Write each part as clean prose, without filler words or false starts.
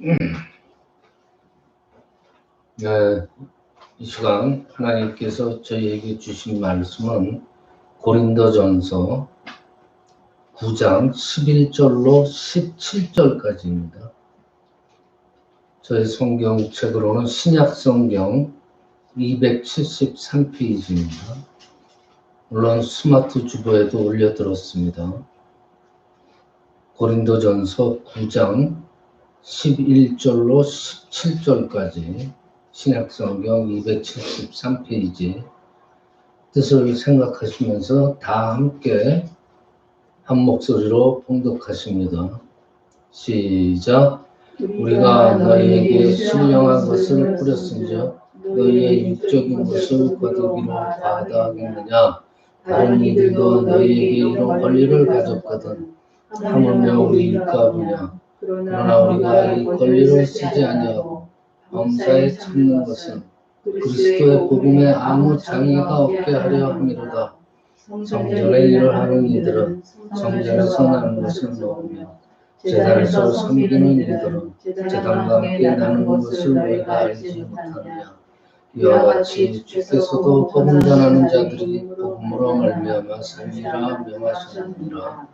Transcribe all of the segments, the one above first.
네, 이 시간 하나님께서 저희에게 주신 말씀은 고린도전서 9장 11절로 17절까지입니다. 저희 성경책으로는 신약성경 273페이지입니다. 물론 스마트 주보에도 올려들었습니다. 고린도전서 9장 11절로 17절까지 신약성경 273페이지 뜻을 생각하시면서 다 함께 한 목소리로 봉독하십니다. 시작. 우리가 너희에게 신령한 것을 뿌렸은즉 너희의 육적인 것을 거두기로 바라겠느냐. 다른 이들도 너희에게 이런 권리를 가졌거든 하물며 우리 일가보냐. 그러나 우리가 이 권리를 쓰지 아니하고 범사에 참는 것은 그리스도의 복음에 아무 장애가 없게 하려 함이로다. 성전의 일을 하는 이들은 성전에서 나는 것을 먹으며 제단에서 섬기는 이들은 제단과 함께 나누는 것을 너희가 알지 못하느냐. 이와 같이 주께서도 복음 전하는 자들이 복음으로 말미암아 살리라 명하셨느니라.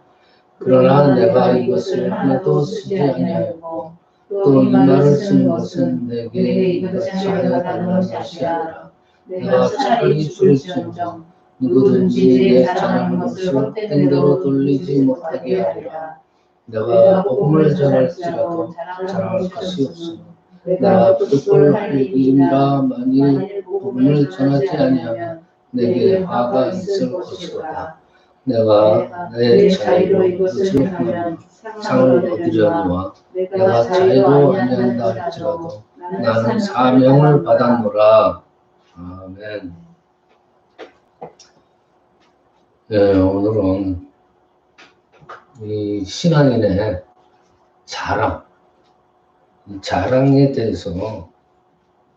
그러나 내가 이것을 하나도 쓰지 아니하였고 또 이 말을 쓰는 것은 내게 이같이 하여 달라는 것이 아니라 내가 차라리 줄일지언정 누구든지 내 자랑하는 것을 헛된 대로 돌리지 못하게 하리라. 내가 복음을 전할지라도 자랑할 것이 없으며 내가 부득불 할 일이라. 만일 복음을 전하지 아니하면 내게 화가 있을 것이로다. 내가 내 자유로 이것을 하면 상을 얻으려니와 내가 자유로 아니한다 할지라도 나는 사명을 받았노라. 아멘. 네, 오늘은 이 신앙인의 자랑, 이 자랑에 대해서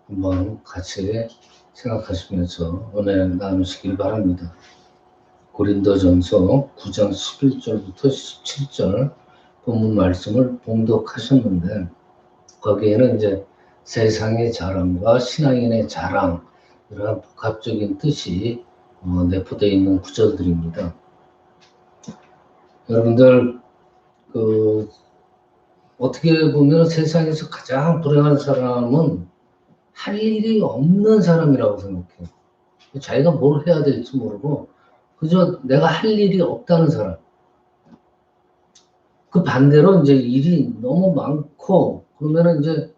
한번 같이 생각하시면서 은혜 나누시길 바랍니다. 고린도전서 9장 11절부터 17절 본문 말씀을 봉독하셨는데 거기에는 이제 세상의 자랑과 신앙인의 자랑 이런 복합적인 뜻이 내포되어 있는 구절들입니다. 여러분들 어떻게 보면 세상에서 가장 불행한 사람은 할 일이 없는 사람이라고 생각해요. 자기가 뭘 해야 될지 모르고 그저 내가 할 일이 없다는 사람. 그 반대로 이제 일이 너무 많고 그러면은 이제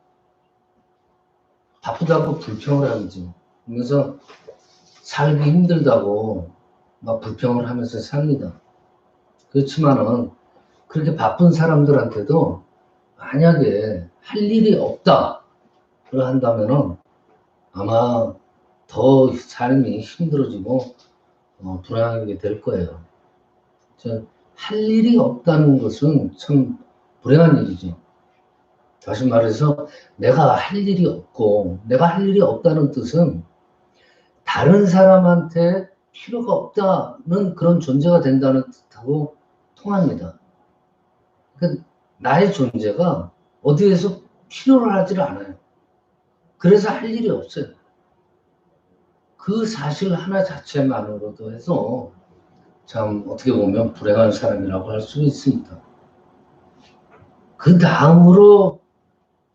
바쁘다고 불평을 하지. 그래서 살기 힘들다고 막 불평을 하면서 삽니다. 그렇지만은 그렇게 바쁜 사람들한테도 만약에 할 일이 없다 한다면은 아마 더 삶이 힘들어지고 불안하게 될 거예요. 할 일이 없다는 것은 참 불행한 일이죠. 다시 말해서 내가 할 일이 없고 내가 할 일이 없다는 뜻은 다른 사람한테 필요가 없다는 그런 존재가 된다는 뜻하고 통합니다. 그러니까 나의 존재가 어디에서 필요를 하지 않아요. 그래서 할 일이 없어요. 그 사실 하나 자체만으로도 해서 참 어떻게 보면 불행한 사람이라고 할 수 있습니다. 그 다음으로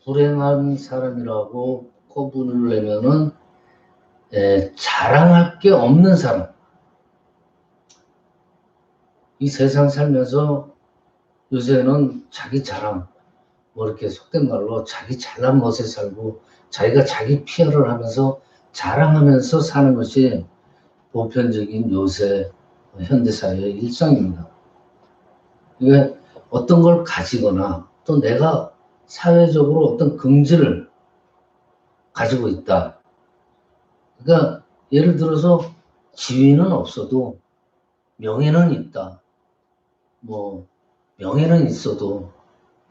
불행한 사람이라고 거분을 내면은 자랑할 게 없는 사람. 이 세상 살면서 요새는 자기 자랑, 뭐 이렇게 속된 말로 자기 잘난 멋에 살고 자기가 자기 PR을 하면서 자랑하면서 사는 것이 보편적인 요새 현대사회의 일상입니다. 이게 어떤 걸 가지거나 또 내가 사회적으로 어떤 긍지를 가지고 있다. 그러니까 예를 들어서 지위는 없어도 명예는 있다. 뭐 명예는 있어도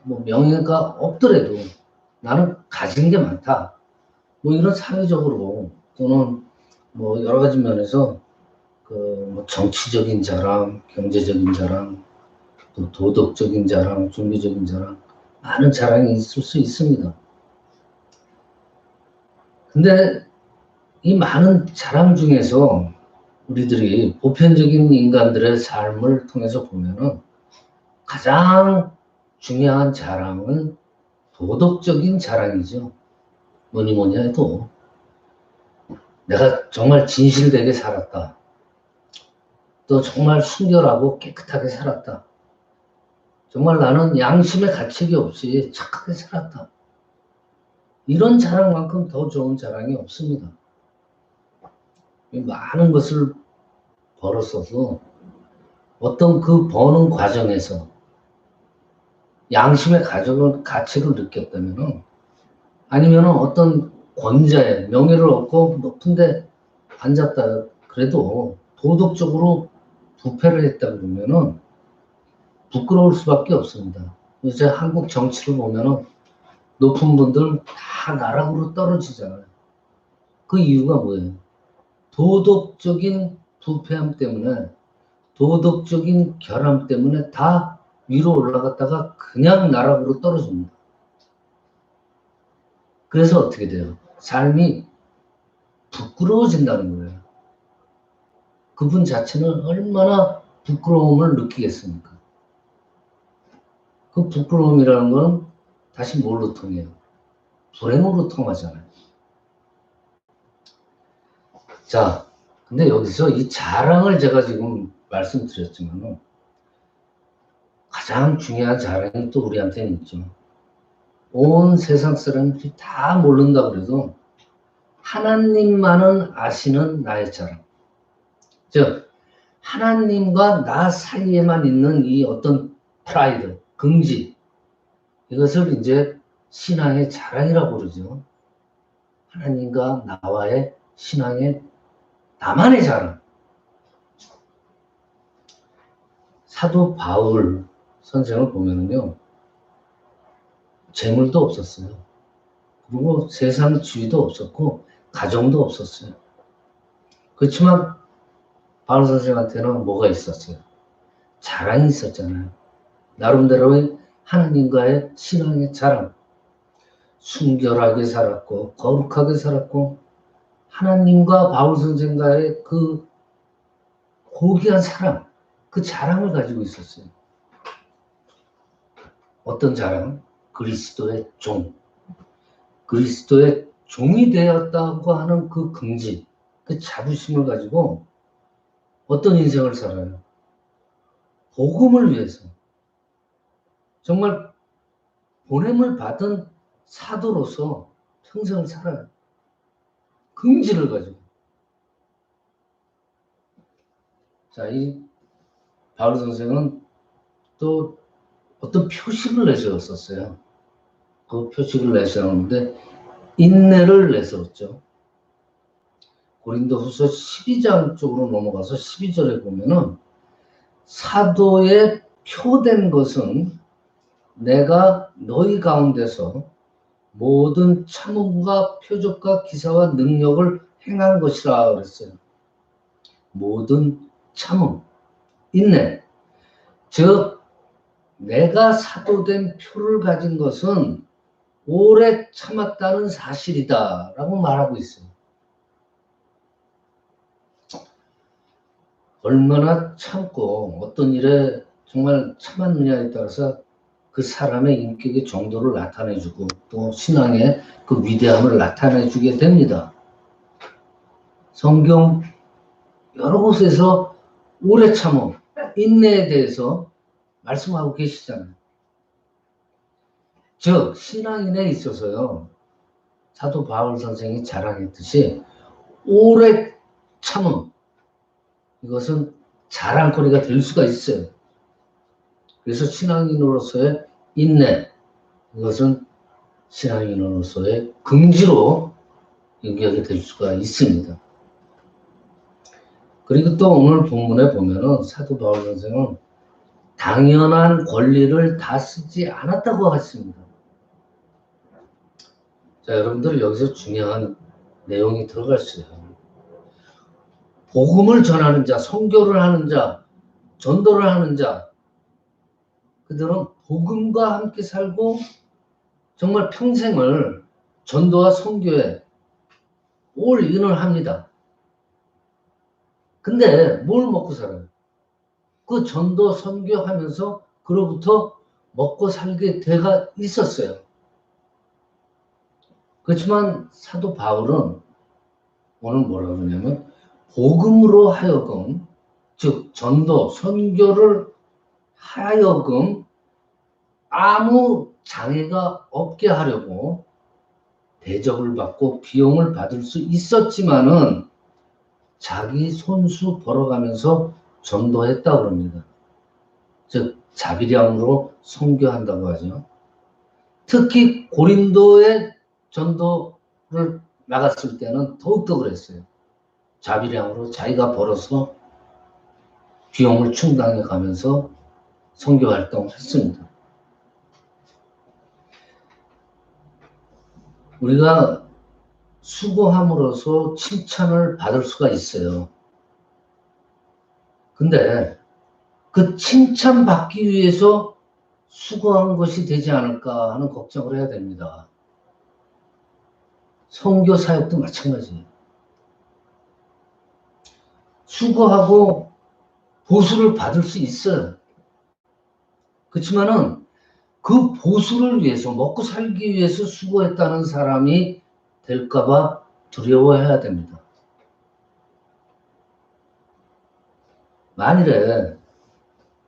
뭐 명예가 없더라도 나는 가진 게 많다. 뭐 이런 사회적으로 또는 뭐 여러 가지 면에서 뭐 정치적인 자랑, 경제적인 자랑, 또 도덕적인 자랑, 종교적인 자랑 많은 자랑이 있을 수 있습니다. 근데 이 많은 자랑 중에서 우리들이 보편적인 인간들의 삶을 통해서 보면은 가장 중요한 자랑은 도덕적인 자랑이죠. 뭐니 뭐니 해도 내가 정말 진실되게 살았다. 또 정말 순결하고 깨끗하게 살았다. 정말 나는 양심의 가책이 없이 착하게 살았다. 이런 자랑만큼 더 좋은 자랑이 없습니다. 많은 것을 벌었어도 어떤 그 버는 과정에서 양심의 가책을 느꼈다면 아니면 어떤 권자의 명예를 얻고 높은데 앉았다 그래도 도덕적으로 부패를 했다 그러면은 부끄러울 수밖에 없습니다. 이제 한국 정치를 보면은 높은 분들 다 나락으로 떨어지잖아요. 그 이유가 뭐예요? 도덕적인 부패함 때문에, 도덕적인 결함 때문에 다 위로 올라갔다가 그냥 나락으로 떨어집니다. 그래서 어떻게 돼요? 삶이 부끄러워진다는 거예요. 그분 자체는 얼마나 부끄러움을 느끼겠습니까? 그 부끄러움이라는 건 다시 뭘로 통해요? 불행으로 통하잖아요. 자, 근데 여기서 이 자랑을 제가 지금 말씀드렸지만 가장 중요한 자랑이 또 우리한테는 있죠. 온 세상 사람들이 다 모른다 그래도 하나님만은 아시는 나의 자랑. 즉, 하나님과 나 사이에만 있는 이 어떤 프라이드, 긍지, 이것을 이제 신앙의 자랑이라고 그러죠. 하나님과 나와의 신앙의 나만의 자랑. 사도 바울 선생을 보면은요, 재물도 없었어요. 그리고 세상 지위도 없었고, 가정도 없었어요. 그렇지만 바울 선생한테는 뭐가 있었어요? 자랑이 있었잖아요. 나름대로의 하나님과의 신앙의 자랑. 순결하게 살았고, 거룩하게 살았고, 하나님과 바울 선생과의 그 고귀한 사랑, 그 자랑을 가지고 있었어요. 어떤 자랑? 그리스도의 종. 그리스도의 종이 되었다고 하는 그 긍지, 그 자부심을 가지고 어떤 인생을 살아요? 복음을 위해서. 정말 보냄을 받은 사도로서 평생을 살아요. 긍지를 가지고. 자, 이 바울 선생은 또 어떤 표식을 내세웠었어요. 그 표식을 내세웠는데 인내를 내세웠죠. 고린도후서 12장 쪽으로 넘어가서 12절에 보면은 사도의 표된 것은 내가 너희 가운데서 모든 참음과 표적과 기사와 능력을 행한 것이라 그랬어요. 모든 참음, 인내. 즉 내가 사도된 표를 가진 것은 오래 참았다는 사실이다 라고 말하고 있어요. 얼마나 참고 어떤 일에 정말 참았느냐에 따라서 그 사람의 인격의 정도를 나타내주고 또 신앙의 그 위대함을 나타내주게 됩니다. 성경 여러 곳에서 오래 참음, 인내에 대해서 말씀하고 계시잖아요. 즉 신앙인에 있어서요. 사도 바울 선생이 자랑했듯이 오래 참음, 이것은 자랑거리가 될 수가 있어요. 그래서 신앙인으로서의 인내, 이것은 신앙인으로서의 긍지로 연결이 될 수가 있습니다. 그리고 또 오늘 본문에 보면은 사도 바울 선생은 당연한 권리를 다 쓰지 않았다고 했습니다. 자, 여러분들 여기서 중요한 내용이 들어갈 수 있어요. 복음을 전하는 자, 선교를 하는 자, 전도를 하는 자, 그들은 복음과 함께 살고 정말 평생을 전도와 선교에 올인을 합니다. 근데 뭘 먹고 살아요? 그 전도 선교하면서 그로부터 먹고 살게 돼가 있었어요. 그렇지만 사도 바울은 오늘 뭐라 그러냐면 복음으로 하여금, 즉 전도 선교를 하여금 아무 장애가 없게 하려고 대접을 받고 비용을 받을 수 있었지만은 자기 손수 벌어가면서 전도했다고 합니다. 즉 자비량으로 선교한다고 하죠. 특히 고린도의 전도를 나갔을 때는 더욱더 그랬어요. 자비량으로 자기가 벌어서 비용을 충당해 가면서 선교 활동을 했습니다. 우리가 수고함으로써 칭찬을 받을 수가 있어요. 근데 그 칭찬받기 위해서 수고한 것이 되지 않을까 하는 걱정을 해야 됩니다. 선교 사역도 마찬가지예요. 수고하고 보수를 받을 수 있어요. 그렇지만은 그 보수를 위해서, 먹고 살기 위해서 수고했다는 사람이 될까봐 두려워해야 됩니다. 만일에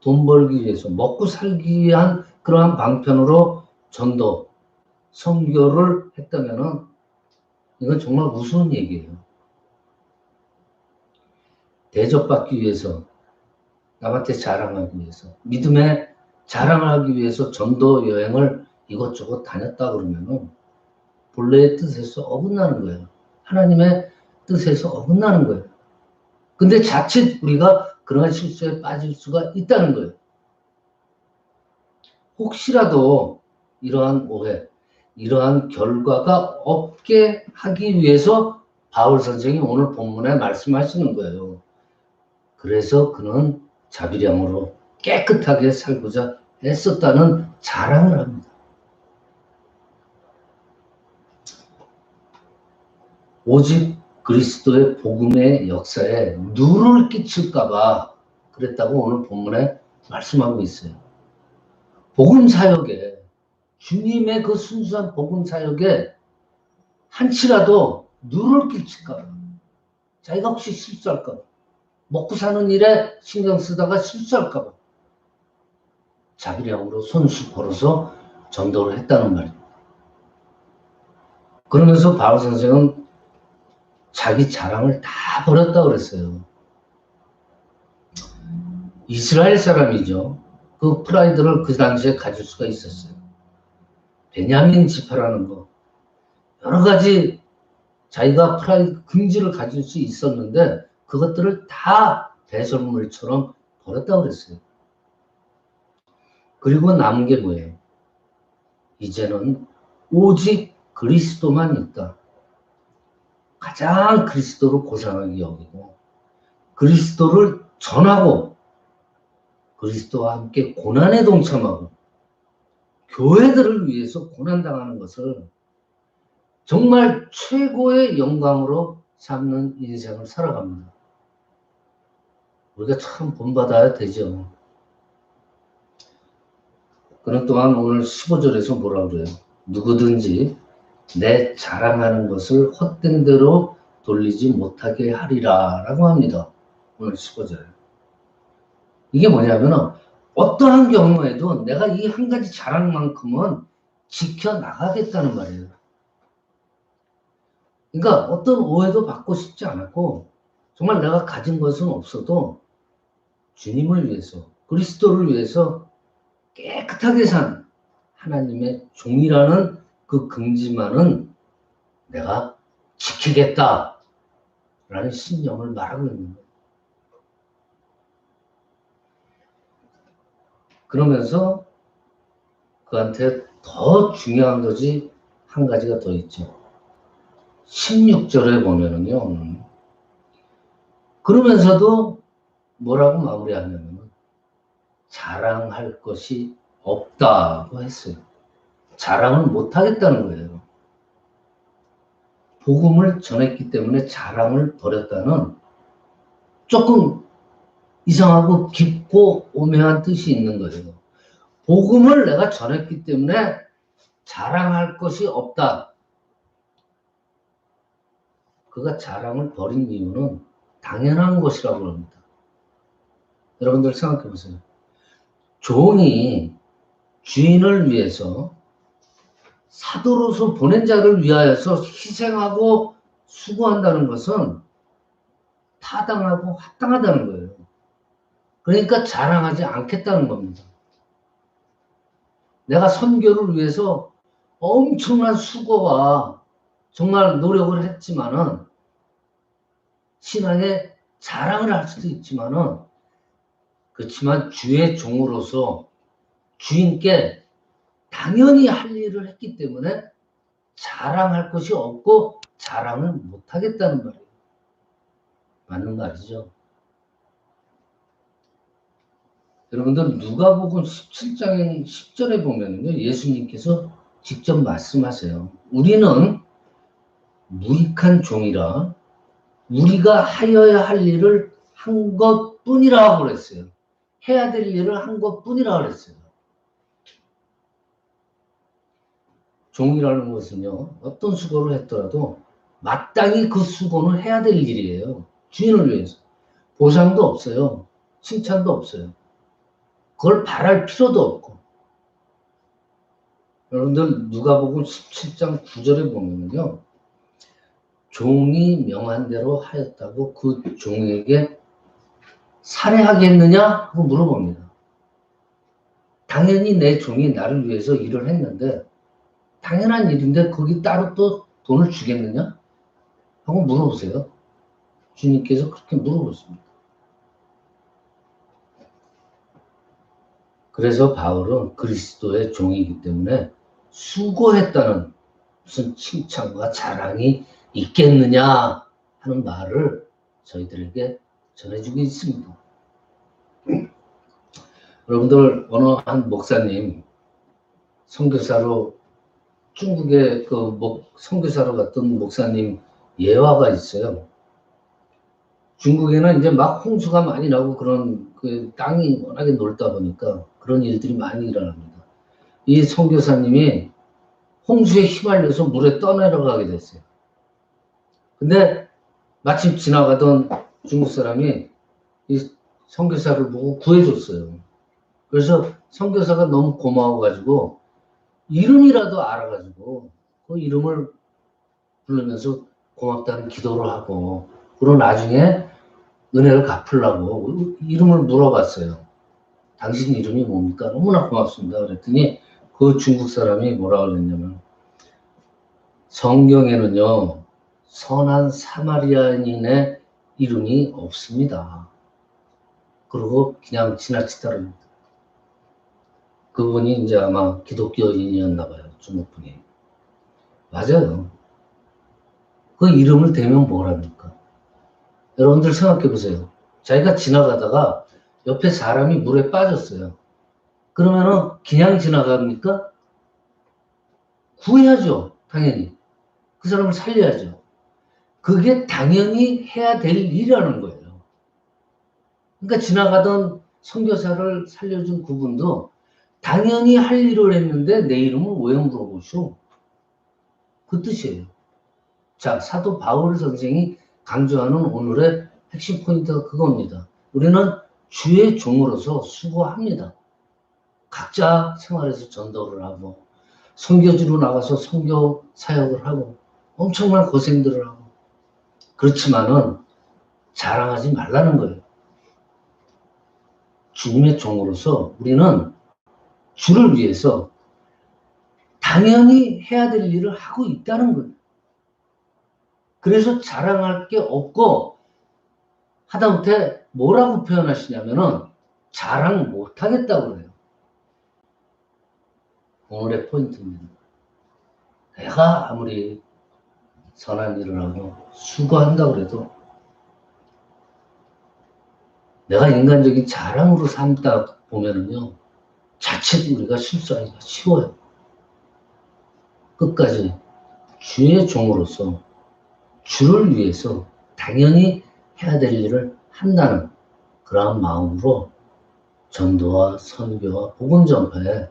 돈 벌기 위해서, 먹고 살기 위한 그러한 방편으로 전도, 선교를 했다면은 이건 정말 우스운 얘기예요. 대접받기 위해서, 남한테 자랑하기 위해서, 믿음의 자랑을 하기 위해서 전도 여행을 이것저것 다녔다 그러면은 본래의 뜻에서 어긋나는 거예요. 하나님의 뜻에서 어긋나는 거예요. 근데 자칫 우리가 그러한 실수에 빠질 수가 있다는 거예요. 혹시라도 이러한 오해, 이러한 결과가 없게 하기 위해서 바울 선생이 오늘 본문에 말씀하시는 거예요. 그래서 그는 자비량으로 깨끗하게 살고자 했었다는 자랑을 합니다. 오직 그리스도의 복음의 역사에 누를 끼칠까봐 그랬다고 오늘 본문에 말씀하고 있어요. 복음 사역에, 주님의 그 순수한 복음 사역에 한치라도 누를 끼칠까봐, 자기가 혹시 실수할까봐, 먹고 사는 일에 신경 쓰다가 실수할까봐 자비량으로 손수 벌어서 전도를 했다는 말입니다. 그러면서 바울 선생은 자기 자랑을 다 버렸다고 그랬어요. 이스라엘 사람이죠. 그 프라이드를 그 당시에 가질 수가 있었어요. 베냐민 지파라는 거. 여러 가지 자기가 프라이드, 긍지를 가질 수 있었는데 그것들을 다 배설물처럼 버렸다고 그랬어요. 그리고 남은 게 뭐예요? 이제는 오직 그리스도만 있다. 가장 그리스도를 고상하게 여기고 그리스도를 전하고 그리스도와 함께 고난에 동참하고 교회들을 위해서 고난당하는 것을 정말 최고의 영광으로 삼는 인생을 살아갑니다. 우리가 참 본받아야 되죠. 그는 또한 오늘 15절에서 뭐라고 그래요? 누구든지 내 자랑하는 것을 헛된 대로 돌리지 못하게 하리라 라고 합니다. 오늘 15절. 이게 뭐냐면 어떠한 경우에도 내가 이 한 가지 자랑만큼은 지켜나가겠다는 말이에요. 그러니까 어떤 오해도 받고 싶지 않았고 정말 내가 가진 것은 없어도 주님을 위해서, 그리스도를 위해서 깨끗하게 산 하나님의 종이라는 그 긍지만은 내가 지키겠다라는 신념을 말하고 있는 거예요. 그러면서 그한테 더 중요한 것이 한 가지가 더 있죠. 16절에 보면은요. 그러면서도 뭐라고 마무리하냐면 자랑할 것이 없다고 했어요. 자랑을 못하겠다는 거예요. 복음을 전했기 때문에 자랑을 버렸다는 조금 이상하고 깊고 오묘한 뜻이 있는 거예요. 복음을 내가 전했기 때문에 자랑할 것이 없다. 그가 자랑을 버린 이유는 당연한 것이라고 합니다. 여러분들 생각해 보세요. 종이 주인을 위해서 사도로서 보낸 자를 위하여서 희생하고 수고한다는 것은 타당하고 합당하다는 거예요. 그러니까 자랑하지 않겠다는 겁니다. 내가 선교를 위해서 엄청난 수고와 정말 노력을 했지만은 신앙에 자랑을 할 수도 있지만은 그렇지만 주의 종으로서 주인께 당연히 할 일을 했기 때문에 자랑할 것이 없고 자랑을 못하겠다는 말이에요. 맞는 말이죠. 여러분들 누가복음 17장 10절에 보면요, 예수님께서 직접 말씀하세요. 우리는 무익한 종이라 우리가 하여야 할 일을 한 것뿐이라고 그랬어요. 해야 될 일을 한 것뿐이라고 그랬어요. 종이라는 것은요, 어떤 수고를 했더라도 마땅히 그 수고는 해야 될 일이에요. 주인을 위해서. 보상도 없어요. 칭찬도 없어요. 그걸 바랄 필요도 없고. 여러분들 누가복음 17장 9절에 보면요, 종이 명한 대로 하였다고 그 종에게 살해하겠느냐? 하고 물어봅니다. 당연히 내 종이 나를 위해서 일을 했는데 당연한 일인데 거기 따로 또 돈을 주겠느냐? 하고 물어보세요. 주님께서 그렇게 물어보십니다. 그래서 바울은 그리스도의 종이기 때문에 수고했다는 무슨 칭찬과 자랑이 있겠느냐 하는 말을 저희들에게 전해주고 있습니다. 여러분들 어느 한 목사님 선교사로 중국에 선교사로 갔던 목사님 예화가 있어요. 중국에는 이제 막 홍수가 많이 나고 그런 그 땅이 워낙에 넓다 보니까 그런 일들이 많이 일어납니다. 이 선교사님이 홍수에 휘말려서 물에 떠내려가게 됐어요. 근데 마침 지나가던 중국 사람이 이 선교사를 보고 구해줬어요. 그래서 선교사가 너무 고마워가지고 이름이라도 알아가지고 그 이름을 부르면서 고맙다는 기도를 하고 그리고 나중에 은혜를 갚으려고 이름을 물어봤어요. 당신 이름이 뭡니까? 너무나 고맙습니다. 그랬더니 그 중국 사람이 뭐라 그랬냐면 성경에는요 선한 사마리아인의 이름이 없습니다. 그리고 그냥 지나치다릅니다. 그분이 이제 아마 기독교인이었나 봐요. 중국분이. 맞아요. 그 이름을 대면 뭐랍니까? 여러분들 생각해 보세요. 자기가 지나가다가 옆에 사람이 물에 빠졌어요. 그러면은 그냥 지나갑니까? 구해야죠. 당연히. 그 사람을 살려야죠. 그게 당연히 해야 될 일이라는 거예요. 그러니까 지나가던 선교사를 살려준 그분도 당연히 할 일을 했는데 내 이름을 왜 물어보시오? 그 뜻이에요. 자, 사도 바울 선생이 강조하는 오늘의 핵심 포인트가 그겁니다. 우리는 주의 종으로서 수고합니다. 각자 생활에서 전도를 하고 선교지로 나가서 선교 사역을 하고 엄청난 고생들을 하고 그렇지만은 자랑하지 말라는 거예요. 주님의 종으로서 우리는 주를 위해서 당연히 해야 될 일을 하고 있다는 거예요. 그래서 자랑할 게 없고 하다못해 뭐라고 표현하시냐면은 자랑 못하겠다고 그래요. 오늘의 포인트입니다. 내가 아무리 선한 일을 하고 수고한다고 그래도 내가 인간적인 자랑으로 삼다 보면은요 자칫 우리가 실수하기가 쉬워요. 끝까지 주의 종으로서 주를 위해서 당연히 해야 될 일을 한다는 그러한 마음으로 전도와 선교와 복음 전파에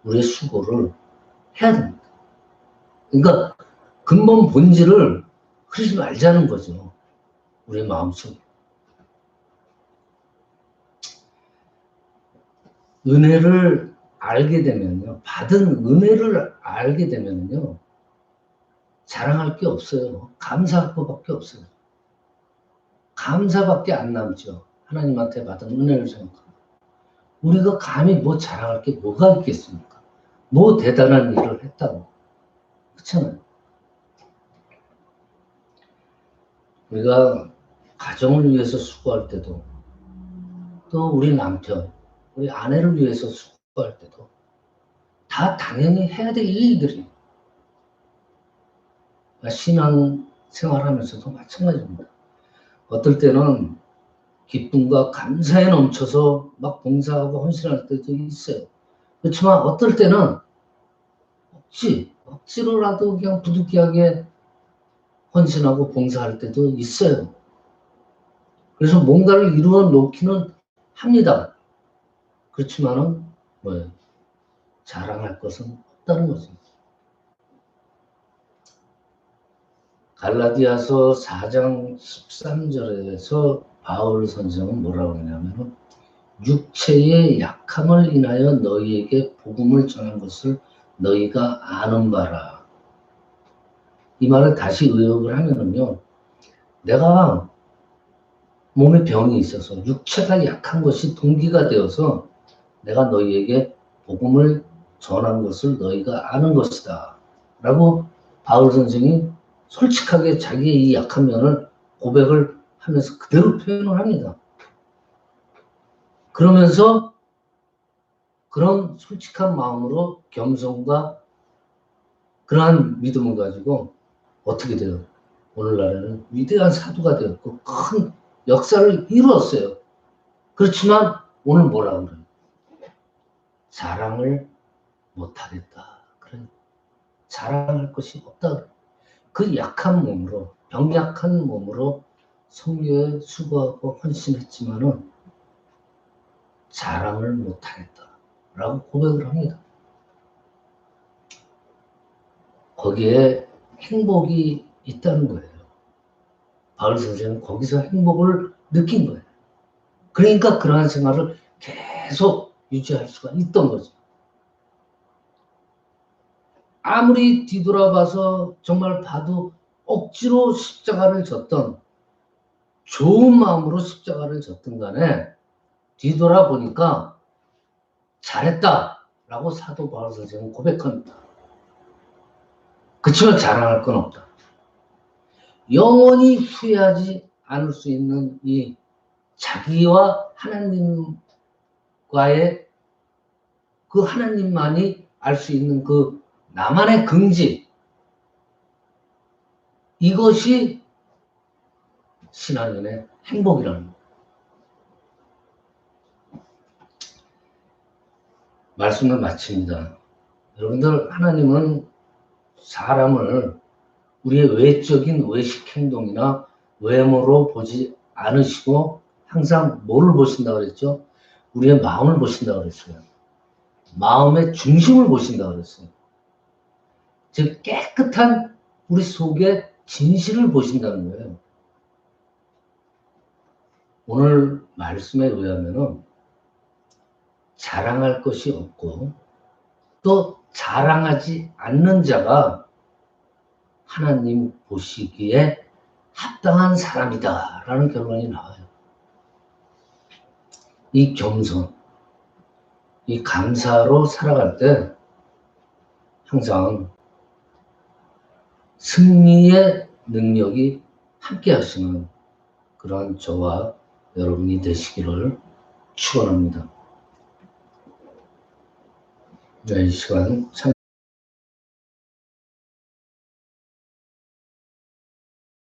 우리의 수고를 해야 됩니다. 그러니까 근본 본질을 흐리지 말자는 거죠. 우리 마음속에. 은혜를 알게 되면요. 받은 은혜를 알게 되면요. 자랑할 게 없어요. 감사할 것밖에 없어요. 감사밖에 안 남죠. 하나님한테 받은 은혜를 생각하면. 우리가 감히 뭐 자랑할 게 뭐가 있겠습니까? 뭐 대단한 일을 했다고. 그렇잖아요. 우리가 가정을 위해서 수고할 때도 또 우리 남편, 우리 아내를 위해서 수고할 때도 다 당연히 해야 될 일들이 신앙 생활하면서도 마찬가지입니다. 어떨 때는 기쁨과 감사에 넘쳐서 막 봉사하고 헌신할 때도 있어요. 그렇지만 어떨 때는 억지로라도 그냥 부득이하게 헌신하고 봉사할 때도 있어요. 그래서 뭔가를 이루어 놓기는 합니다. 그렇지만은 뭐예요? 자랑할 것은 없다는 거죠. 갈라디아서 4장 13절에서 바울 선생은 뭐라고 하냐면 육체의 약함을 인하여 너희에게 복음을 전한 것을 너희가 아는 바라. 이 말을 다시 의역을 하면은요. 내가 몸에 병이 있어서 육체가 약한 것이 동기가 되어서 내가 너희에게 복음을 전한 것을 너희가 아는 것이다. 라고 바울 선생이 솔직하게 자기의 이 약한 면을 고백을 하면서 그대로 표현을 합니다. 그러면서 그런 솔직한 마음으로 겸손과 그러한 믿음을 가지고 어떻게 돼요? 오늘날에는 위대한 사도가 되었고 큰 역사를 이루었어요. 그렇지만 오늘 뭐라 그래요? 자랑을 못하겠다. 그래. 자랑할 것이 없다. 그 약한 몸으로, 병약한 몸으로 선교에 수고하고 헌신했지만은 자랑을 못하겠다. 라고 고백을 합니다. 거기에 행복이 있다는 거예요. 바울 선생은 거기서 행복을 느낀 거예요. 그러니까 그러한 생활을 계속 유지할 수가 있던 거죠. 아무리 뒤돌아봐서 정말 봐도 억지로 십자가를 졌던 좋은 마음으로 십자가를 졌던 간에 뒤돌아보니까 잘했다라고 사도 바울 선생은 고백합니다. 그치만 자랑할 건 없다. 영원히 후회하지 않을 수 있는 이 자기와 하나님과의 그 하나님만이 알 수 있는 그 나만의 긍지, 이것이 신앙인의 행복이라는 거예요. 말씀을 마칩니다. 여러분들, 하나님은 사람을 우리의 외적인 외식 행동이나 외모로 보지 않으시고 항상 뭐를 보신다고 그랬죠? 우리의 마음을 보신다고 그랬어요. 마음의 중심을 보신다고 그랬어요. 즉 깨끗한 우리 속의 진실을 보신다는 거예요. 오늘 말씀에 의하면은 자랑할 것이 없고 또 자랑하지 않는 자가 하나님 보시기에 합당한 사람이다 라는 결론이 나와요. 이 겸손, 이 감사로 살아갈 때 항상 승리의 능력이 함께 하시는 그런 저와 여러분이 되시기를 축원합니다. 이 시간 참